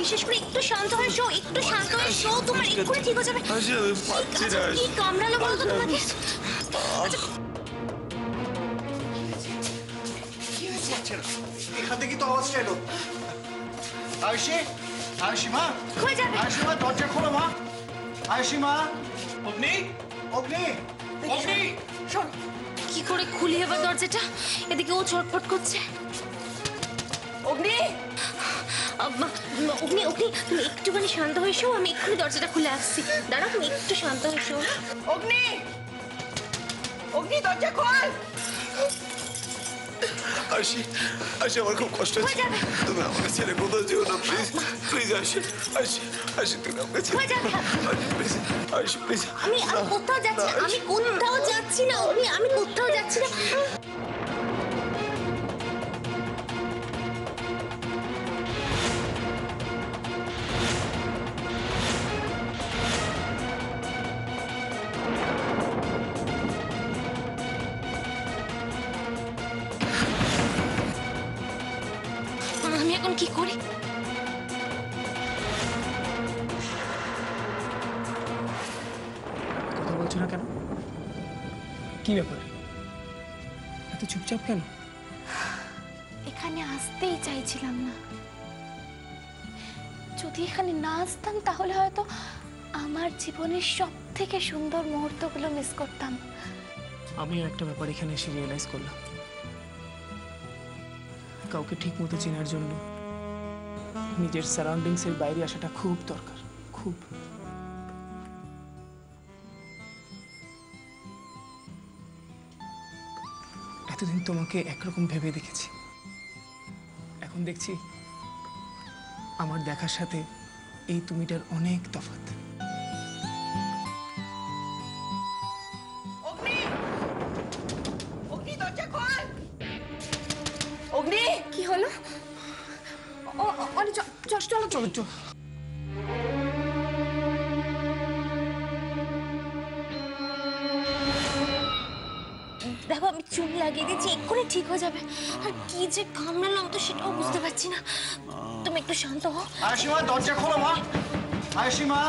বিশেষ করে একটু শান্ত হয়ে শো, একটু শান্ত হয়ে শো, তোমার এক্ষুনি ঠিক হয়ে যাবে। কি কামড়ালো বলো তো তোমাকে? এখান থেকে তো আওয়াজটা এলো। আয়ুষী, আয়ুষী মা, হয়ে যাবে। আয়ুষী মা দরজা খোলো মা। আয়ুষী মা, অগ্নি, অগ্নি, অগ্নি, শোন, কি করে খুলি এবার দরজাটা? এদিকে ও ছটফট করছে। অগ্নি, অগ্নি, অগ্নি, তুমি একটুখানি শান্ত হয়ে শো, আমি এক্ষুনি দরজাটা খুলে আসছি। দাঁড়াও, তুমি একটু শান্ত হয়ে শো। অগ্নি, অগ্নি দরজা খোল। আয়ুষী, আয়ুষী আমার খুব কষ্ট হচ্ছে, তুমি আমাকে ছেড়ে কোথাও যেও না প্লিজ, প্লিজ আয়ুষী, আয়ুষী, আয়ুষী তুমি আমাকে ছেড়ে প্লিজ, আয়ুষী প্লিজ। আমি কোথাও যাচ্ছি, আমি কোথাও যাচ্ছি না অগ্নি, আমি কোথাও যাচ্ছি না। আমি এখন কি করি? কথা বলছো না কেন? কি ব্যাপার, এত চুপচাপ কেন? এখানে আসতেই চাইছিলাম না। যদি এখানে না আসতাম তাহলে হয়তো আমার জীবনের সবথেকে সুন্দর মুহূর্তগুলো মিস করতাম। আমিও একটা ব্যাপার এখানে এসে রিয়েলাইজ করলাম, কাউকে ঠিক মতো চেনার জন্য নিজের সারাউন্ডিংসের বাইরে আসাটা খুব দরকার, খুব। এতদিন তোমাকে একরকম ভেবে দেখেছি, এখন দেখছি আমার দেখার সাথে এই তুমিটার অনেক তফাৎ। অগ্নি, অগ্নি দরজা খোল। অগ্নি, কি হলো? চলো চলো চলো। দেখো, আমি চুল লাগিয়ে দিচ্ছি, এক্ষুনি ঠিক হয়ে যাবে। আর কি যে কামড়ালাম তো সেটাও বুঝতে পারছি না। তুমি একটু শান্ত হও। আয়ুষী মা দরজা খোলো মা। আয়ুষী মা,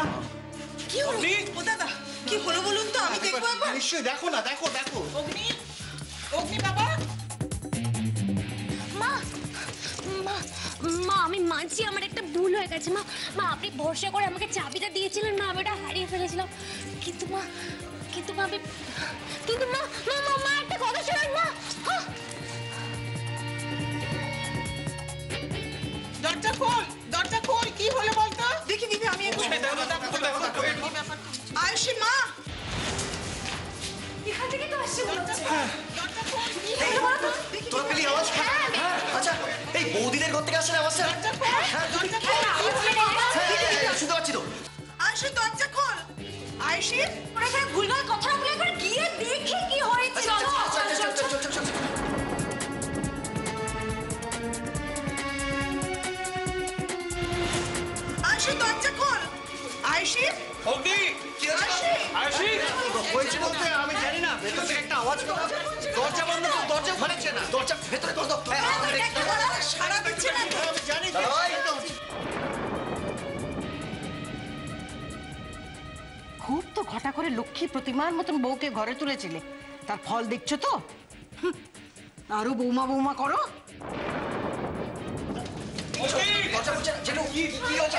কি হলো? ও দাদা, কি হলো বলুন তো, আমি দেখবো একবার। নিশ্চয়ই দেখো না, দেখো দেখো। অগ্নি, অগ্নি বাবা। মা, মা, মা, আমি মানছি আমার একটা ভুল হয়ে গেছে। মা, মা, আপনি ভরসা করে আমাকে চাবিটা দিয়েছিলেন, মা, আমি ওটা হারিয়ে ফেলেছিলাম। কিন্তু মা, আমি কিন্তু মা, মা, মা, মা, একটা কথা শোনেন মা। দরজা খোল, দরজা খোল। কি হলো বলতো? দেখি দিদি, আমি আয়ুষী মা, এখান থেকে তো আসছে মনে হচ্ছে। দরজা খোল। তোর পেলি আওয়াজ? আচ্ছা, এই বৌদিদের ঘর থেকে আসলে আওয়াজটা? শুনতে পাচ্ছি তো। আয়ুষী দরজা খোল। আয়ুষী, ওরা এখানে ভুলভাল কথা না বলে একবার গিয়ে দেখি কি হয়েছে। চল চল চল চল চল চল। আয়ুষী দরজা খোল। আয়ুষী, অগ্নি, আয়ুষী, হয়েছে বলতে আমি জানি না, ভেতর থেকে একটা আওয়াজ তো। দরজা বন্ধ কর, দরজা খুলেছে না, দরজা ভেতরে কর দাও। সারা দিচ্ছে না। আমি জানি। খুব তো ঘটা করে লক্ষ্মী প্রতিমার মতন বউকে ঘরে তুলেছিলে, তার ফল দেখছো তো? আরো বৌমা বৌমা করো। দরজা খুলছে না, জেনু, কি হচ্ছে?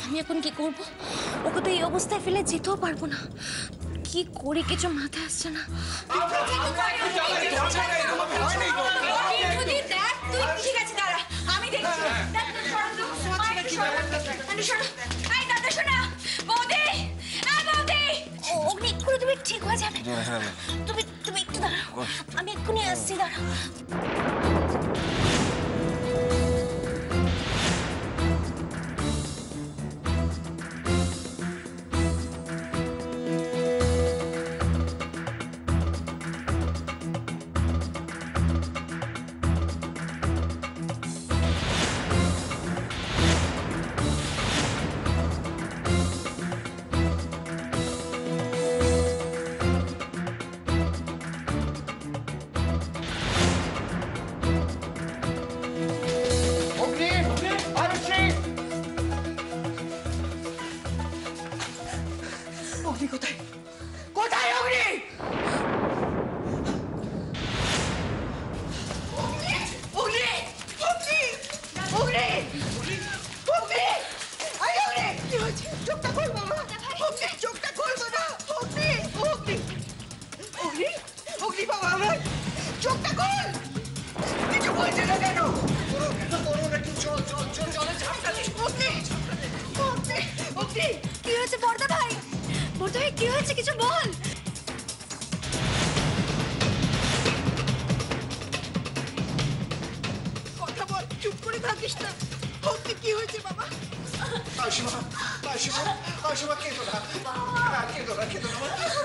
আমি এখন কি করব? ওকে তো এই অবস্থায় ফেলে যেতেও পারবো না। কি করে কিছু মাথায় আসছে না। ঠিক আছে, দাঁড়া, আমি দেখছি। অগ্নি, এক্ষুনি তুমি ঠিক হয়ে যাবে। তুমি একটু দাঁড়াও, আমি এক্ষুনি আসছি, দাঁড়াও। অগ্নি কোথায়? কোথায় অগ্নি? অগ্নি! অগ্নি! অগ্নি! অগ্নি! আয় অগ্নি! কি হয়েছে? চোখটা খোল বাবা! অগ্নি, চোখটা খোল বাবা! অগ্নি! অগ্নি! অগ্নি! অগ্নি বাবা আমার! চোখটা খোল! কিছু বলছে না কেন? অগ্নি! অগ্নি! অগ্নি! কি হয়েছে বড়দা ভাই? বড়দা ভাই কি হয়েছে কিছু বল। কথা বল, চুপ করে থাকিস না। অগ্নি কি হয়েছে বাবা? আয়ুষ্মা কেঁদো না। কেঁদো না, কেঁদো না।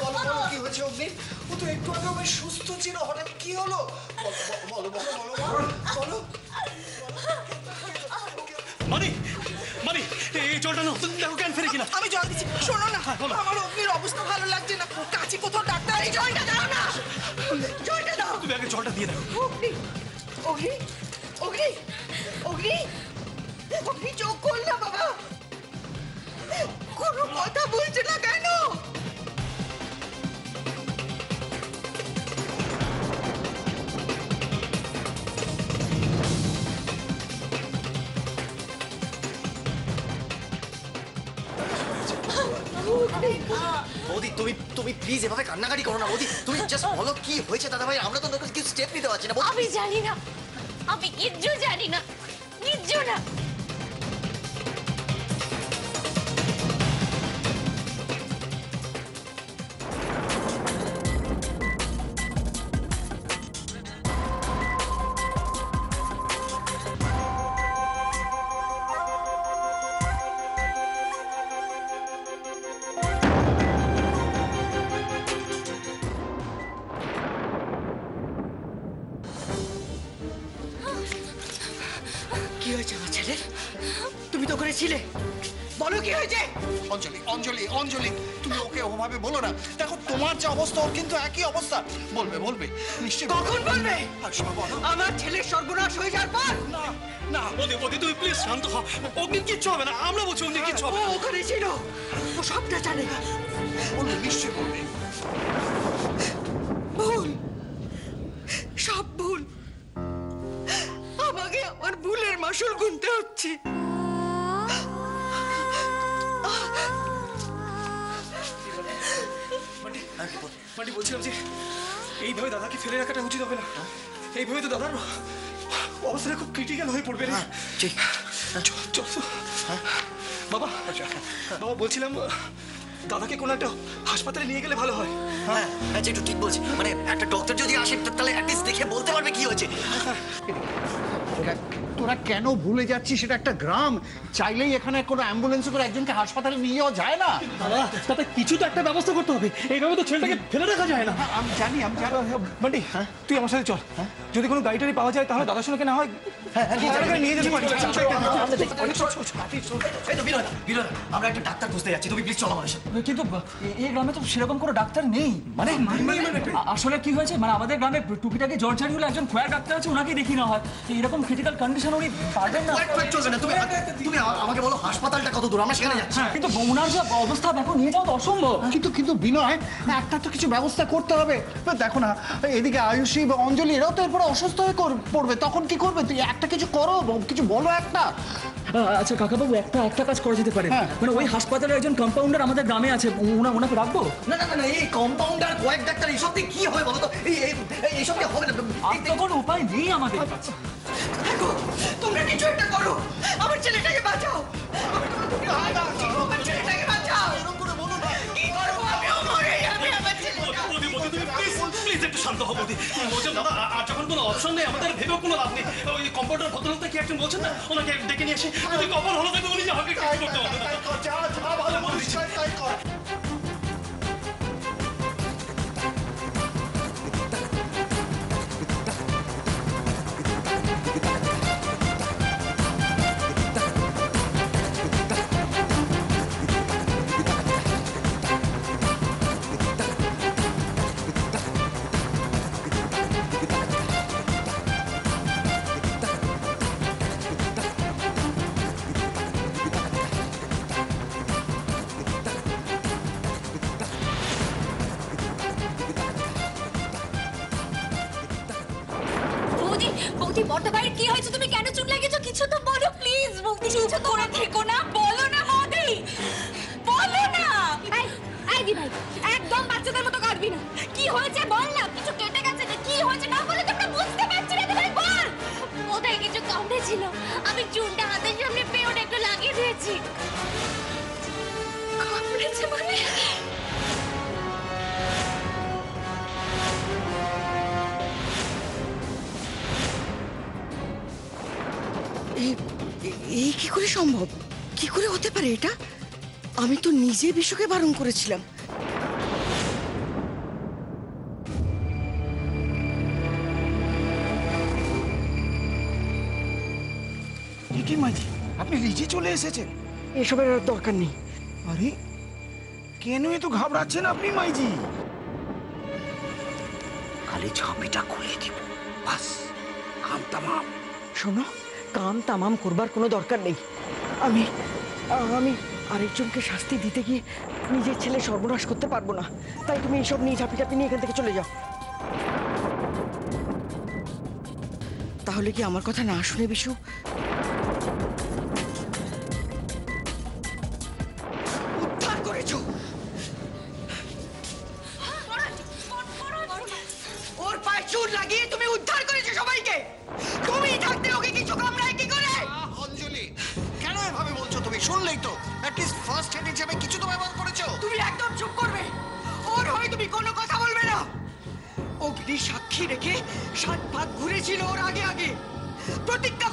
বলো, বলো কি হয়েছে অগ্নি? ও তো একটু আগে বেশ সুস্থ ছিল, হঠাৎ কি হলো? বলো, বলো, বলো, বলো, বলো। মানি মানি এই জলটা না দেখো কেন ফেরে কিনা। আমি জল দিচ্ছি, শোনো না, আমার অগ্নির অবস্থা ভালো লাগছে না, কাছে কোথাও ডাক্তার। এই জলটা দাও না, জলটা দাও। তুমি আগে জলটা দিয়ে দাও। অগ্নি, অগ্নি, অগ্নি, অগ্নি, অগ্নি চোখ খোল না বাবা, কোনো কথা বলছে না কেন? বৌদি তুমি তুমি প্লিজ এভাবে কান্নাকাটি করো না বৌদি। তুমি জাস্ট বলো কি হয়েছে দাদা ভাই, আমরা তো কিছু স্টেপ নিতে পারছি না। আমি জানি না, আমি কিচ্ছু জানি না, কিচ্ছু না। কি হয়েছে আমার ছেলের? তুমি তো ওখানে ছিলে, বলো কি হয়েছে? অঞ্জলি, অঞ্জলি, অঞ্জলি, তুমি ওকে ওভাবে বলো না। দেখো তোমার যে অবস্থা ওর কিন্তু একই অবস্থা। বলবে, বলবে, নিশ্চয়ই কখন বলবে? আয়ুষ্মা বলো। আমার ছেলের সর্বনাশ হয়ে যাওয়ার পর? না, না, বৌদি বৌদি তুমি প্লিজ শান্ত হও। অগ্নির কিচ্ছু হবে না, আমরা বলছি অগ্নির কিচ্ছু হবে ও না। ওখানে ছিল, ও সবটা জানে। বলবে, নিশ্চয়ই বলবে। ভুল, সব ভুল, আমাকে আমার ভুলের মাসুল গুনতে হচ্ছে। মানে বলছিলাম যে এইভাবে দাদাকে ফেলে রাখাটা উচিত হবে না। এইভাবে তো দাদার অবস্থাটা খুব ক্রিটিক্যাল হয়ে পড়বে রে। ঠিক। চল চল তো। বাবা, বাবা বলছিলাম দাদাকে কোনো একটা হাসপাতালে নিয়ে গেলে ভালো হয়। হ্যাঁ, হ্যাঁ, একটু ঠিক বলছি। মানে একটা ডক্টর যদি আসে তাহলে অ্যাটলিস্ট দেখে বলতে পারবে কি হয়েছে। তোরা কেন ভুলে যাচ্ছিস সেটা একটা গ্রাম, চাইলেই এখানে কোনো অ্যাম্বুলেন্সে করে একজনকে হাসপাতালে নিয়ে যাওয়া যায় না। দাদা তাতে কিছু তো একটা ব্যবস্থা করতে হবে, এইভাবে তো ছেলেটাকে ফেলে রাখা যায় না। আমি জানি, আমি জানি। বান্টি তুই আমার সাথে চল, যদি কোনো গাড়ি টাড়ি পাওয়া যায় তাহলে দাদার সঙ্গে না হয় নিয়ে যেতে পারি। এই তো বিনয়, বিনয়, আমরা একটা ডাক্তার খুঁজতে যাচ্ছি, তুমি প্লিজ চলো আমাদের সাথে। কিন্তু এই গ্রামে তো সেরকম কোনো ডাক্তার নেই। মানে আসলে কি হয়েছে, মানে আমাদের গ্রামে টুকিটাকি জ্বর ঝাড়ি হলে একজন খোয়ার ডাক্তার আছে, ওনাকে দেখি না হয়। এরকম ক্রিটিক্যাল কন্ডিশন উনি পারবেন না। চলবে না, তুমি আমাকে বলো হাসপাতালটা কত দূর, আমরা সেখানে যাচ্ছি। কিন্তু ওনার যে অবস্থা এখন নিয়ে যাওয়া তো অসম্ভব। কিন্তু বিনয়, একটা তো কিছু ব্যবস্থা করতে হবে। দেখো না, এদিকে আয়ুষী বা অঞ্জলি এরাও তো এরপরে অসুস্থ হয়ে পড়বে, তখন কি করবে? তুই একটা কিছু করো, কিছু বলো একটা। আচ্ছা কাকাবাবু, একটা কাজ করা যেতে পারে। মানে ওই হাসপাতালে একজন কম্পাউন্ডার আমাদের গ্রামে আছে, ওনাকে রাখবো? না না না, এই কম্পাউন্ডার কয়েক ডাক্তার এইসব দিয়ে কি হবে বলো তো? এইসব দিয়ে হবে না। আর তো কোনো উপায় নেই আমাদের কাছে। দেখো, তোমরা কিছু একটা করো, আমার ছেলেটাকে বাঁচাও। আমার ছেলেটাকে বাঁচাও। কি করবো, আমিও মরে যাবে আমার ছেলেটা। বৌদি বৌদি তুমি প্লিজ প্লিজ একটু শান্ত হও বৌদি। বলছেন দাদা আর যখন কোনো অপশন নেই আমাদের ভেবেও কোনো লাভ নেই। ওই কম্পাউন্ডার ভদ্রলোক কি একজন বলছেন না, ওনাকে ডেকে নিয়ে এসে যদি কপাল হলো তবে উনি আমাকে কিছু করতে পারবেন না। ভালো বলিস, তাই কর। বৌদি বড় ভাইয়ের কি হয়েছে? তুমি কেন চুপ লাগিয়েছো? কিছু তো বলো প্লিজ বৌদি। চুপ করে থেকো না, বলো না বৌদি, বলো না। এই দি ভাই, একদম বাচ্চাদের মতো কাঁদবি না। কি হয়েছে বল না, কিছু কেটে গেছে না? কি হয়েছে না বলে তোমরা বুঝতে পারছি না। ভাই বল। ওটাই কিছু কামড়ে ছিল, আমি চুনটা হাতের সামনে পেয়ে ওটা একটু লাগিয়ে দিয়েছি। কামড়েছে মানে? এই কি করে সম্ভব? কি করে হতে পারে এটা? আমি তো নিজে বিশ্বকে বারণ করেছিলাম। কি মাঝি, আপনি নিজে চলে এসেছেন? এসবের আর দরকার নেই। আরে কেন এত ঘাবড়াচ্ছেন আপনি মাইজি? খালি ঝাঁপিটা খুলে দিব, বাস কাম তামাম। শোনো, কাম তামাম করবার কোনো দরকার নেই। আমি আমি আরেকজনকে শাস্তি দিতে গিয়ে নিজের ছেলে সর্বনাশ করতে পারবো না। তাই তুমি এইসব নিয়ে ঝাঁপি নিয়ে এখান থেকে চলে যাও। তাহলে কি আমার কথা না শুনে বিশু উদ্ধার করেছো? ওর পায়ে চুন লাগিয়ে তুমি উদ্ধার করেছো সবাইকে। তুমি থাকতে ওকে কিছু কামড়ায় কি করে? অঞ্জলি, কেন এভাবে বলছো তুমি? শুনলেই তো, অ্যাটলিস্ট ফার্স্ট এড হিসেবে কিছু তো ব্যবহার করেছো। তুমি একদম চুপ করবে। ওর হয়ে তুমি কোনো কথা বলবে না। অগ্নি সাক্ষী রেখে 7 ভাগ ঘুরেছিল ওর আগে আগে। প্রতিজ্ঞা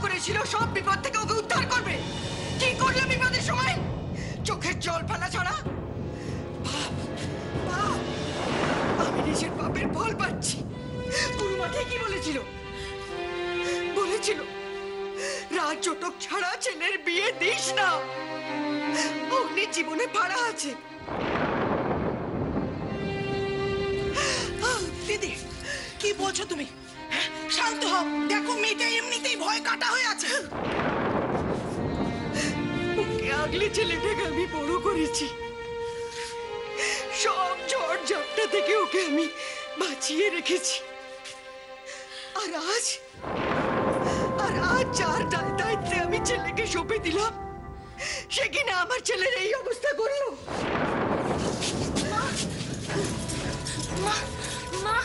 করেছিল সব বিপদ থেকে ওকে উদ্ধার করবে। কি করলে বিপদের সময়? চোখের জল ফেলা ছাড়া। পাপ, আমি নিজের পাপের ফল পাচ্ছি। গুরুমা ঠিকই বলেছিল রাজ জটক ছাড়া ছেলের বিয়ে দিস না। অগ্নির জীবনে ভাড়া আছে। দিদি কি বলছো তুমি? শান্ত হও, দেখো মেয়েটা এমনিতেই ভয় কাটা হয়ে আছে। ওকে আগলে ছেলেটাকে আমি বড় করেছি। সব ঝড় ঝাপটা থেকে ওকে আমি বাঁচিয়ে রেখেছি। আর আজ যার দায়িত্বে আমি ছেলেকে সঁপে দিলাম, সে কিনা আমার ছেলের এই অবস্থা করলো। মা, মা,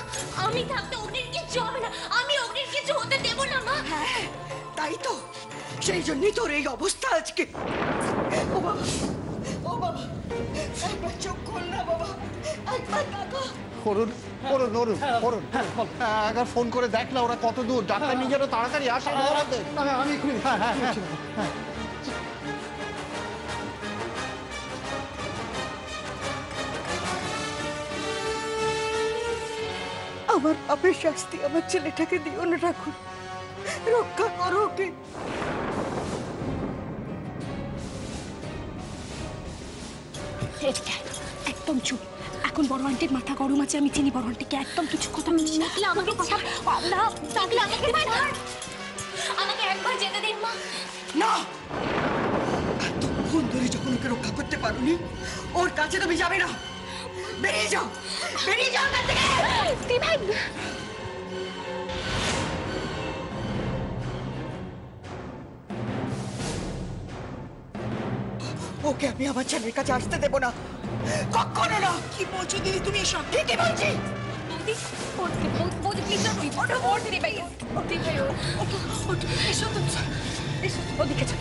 আমি থাকতে অগ্নির কিচ্ছু হবে না। আমি অগ্নির কিছু হতে দেব না মা। হ্যাঁ, তাই তো, সেই জন্যই তোর এই অবস্থা আজকে। ও বাবা, একবার চোখ খোল না বাবা, একবার তাকা। করুন একবার ফোন করে দেখ না ওরা কত দূর। ডাক্তার নিয়ে যেন তাড়াতাড়ি আসে। আমি আমার পাপের শাস্তি আমার ছেলেটাকে দিও না ঠাকুর, রক্ষা করো ওকে। একদম চুপ। এখন বড় আন্টির মাথা গরম আছে, আমি চিনি বড় আন্টিকে। একদম কিছু কথা বলিস না। আমাকে কথা না, তাহলে আমাকে একবার যেতে দিন মা। না, এতক্ষণ ধরে যখন ওকে রক্ষা করতে পারোনি, ওর কাছে তুমি যাবে না। বেরিয়ে যাও কাছ থেকে। ভাই, ওকে আমি আমার ছেলের কাছে আসতে দেবো না, কখনো না। কি বলছো দিদি তুমি এসব? ঠিকই বলছি। বৌদি প্লিজ না, ওঠো দিদি ভাই, ওঠো, এসো তো, এসো ওদিকে চল।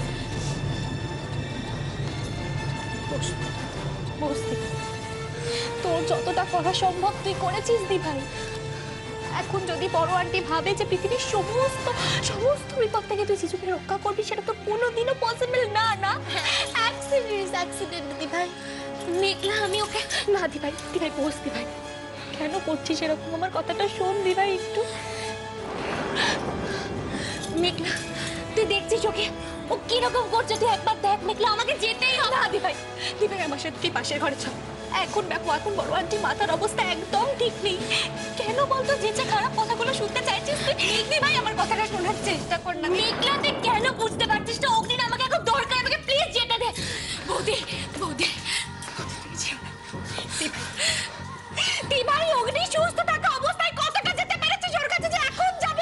তোর যতটা করা সম্ভব তুই করেছিস দি ভাই। এখন যদি বড় আন্টি ভাবে যে পৃথিবীর সমস্ত বিপদ থেকে তুই শিশুকে রক্ষা করবি, সেটা তো কোনোদিনও পসিবল না। অ্যাক্সিডেন্ট দি ভাই। মেঘলা, আমি ওকে না দি ভাই বস দি ভাই। কেন করছিস এরকম? আমার কথাটা শোন দি ভাই একটু। মেঘলা, তুই দেখছিস ওকে ও কিরকম করছে? তুই একবার দেখ মেঘলা, আমাকে যেতেই হবে। না দি ভাই আমার সাথে তুই পাশের ঘরে চল। এখন বড় আন্টি মাথার অবস্থা একদম ঠিক নেই। কেন বলতো যে খারাপ কথাগুলো শুনতে চাইছিস তুই? ভাই আমার কথাটা শোনার চেষ্টা কর না। মেঘলা, তুই কেন বুঝতে পারছিস না? অগ্নির আমাকে এখন দরকার, আমাকে প্লিজ যেতে দে। বৌদি ভাই, অগ্নি সুস্থ থাকা অবস্থায় কতটা যেতে পেরেছিস ওর কাছে যে এখন যাবে?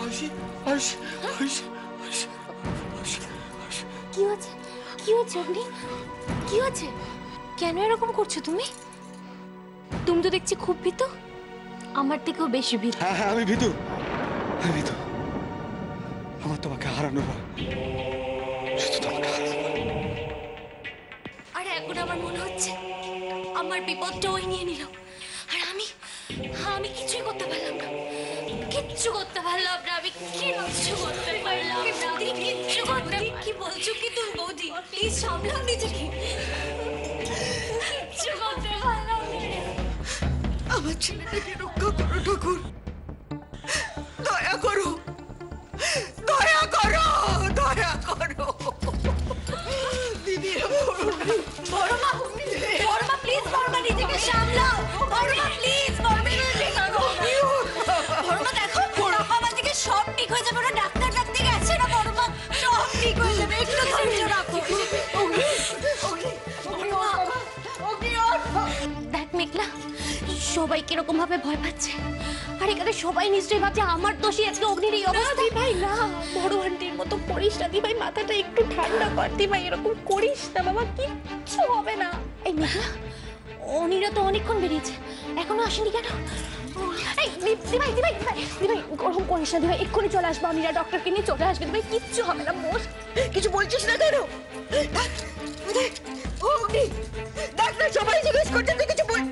আয়ুষী আয়ুষী আয়ুষী আয়ুষী আয়ুষী আয়ুষী কি হয়েছে? কি হয়েছে অগ্নি? কি হয়েছে? কেন এরকম করছো তুমি? তুমি তো দেখছি খুব ভীতু, আমার থেকেও বেশি ভীতু। হ্যাঁ হ্যাঁ আমি ভীতু, আমার তোমাকে হারানোর ভয়, শুধু তোমাকে হারানোর ভয়। আর এখন আমার মনে হচ্ছে আমার বিপদটা ওই নিয়ে নিল, আর আমি কিছুই করতে পারলাম না, কিচ্ছু করতে পারলাম না, আমি কিচ্ছু করতে পারলাম না, কিচ্ছু করতে। কি বলছো কি তুমি বৌদি? প্লিজ সামলাও নিজেকে, কিচ্ছু করতে পারলাম না। আমার ছেলেটাকে রক্ষা করো ঠাকুর, দয়া করো, দয়া করো, দয়া করো। দিদি বড় মা প্লিজ, বড় মা নিজেকে সামলাও, বড় মা প্লিজ, বড় মা দেখো, আমার দিকে সব ঠিক হয়ে যাবে, ওরা ডাক্তার ডাকতে গেছে না, বড় মা সব ঠিক হয়ে যাবে, একটু ধৈর্য রাখো। দেখ মেঘলা, সবাই কিরকম ভাবে ভয় পাচ্ছে, আর এখানে সবাই নিশ্চয়ই ভাবছে আমার দোষী আজকে অগ্নির এই অবস্থা। ভাই না, বড় আন্টির মতো করিস না দি ভাই, মাথাটা একটু ঠান্ডা কর দি ভাই, এরকম করিস না বাবা, কিচ্ছু হবে না। এই মেঘলা, অনিরা তো অনেকক্ষণ বেরিয়েছে, এখনো আসেনি কেন? এই দি ভাই ওরকম করিস না দি ভাই, এক্ষুনি চলে আসবে অনিরা, ডক্টরকে নিয়ে চলে আসবে দি ভাই, কিচ্ছু হবে না। বস, কিছু বলছিস না কেন? অগ্নি দেখ না, সবাই জিজ্ঞেস করছে, তুই কিছু বল।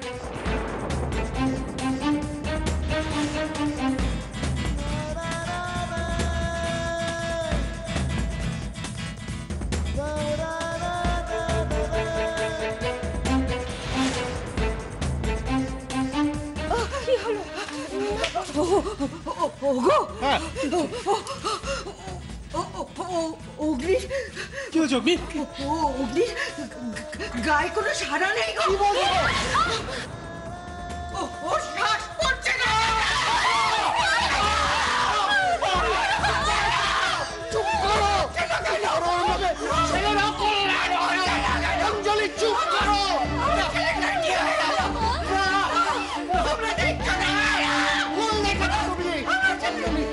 অগ্নি কি হয়েছে অগ্নি? অগ্নি গায়ে কোনো সাড়া নেই গো। ওর শ্বাস পড়ছে না। চুপ করো, ছেলেরা কল্যাণ হয় না। অঞ্জলি চুপ করো। ভুল দেখেছো তুমি।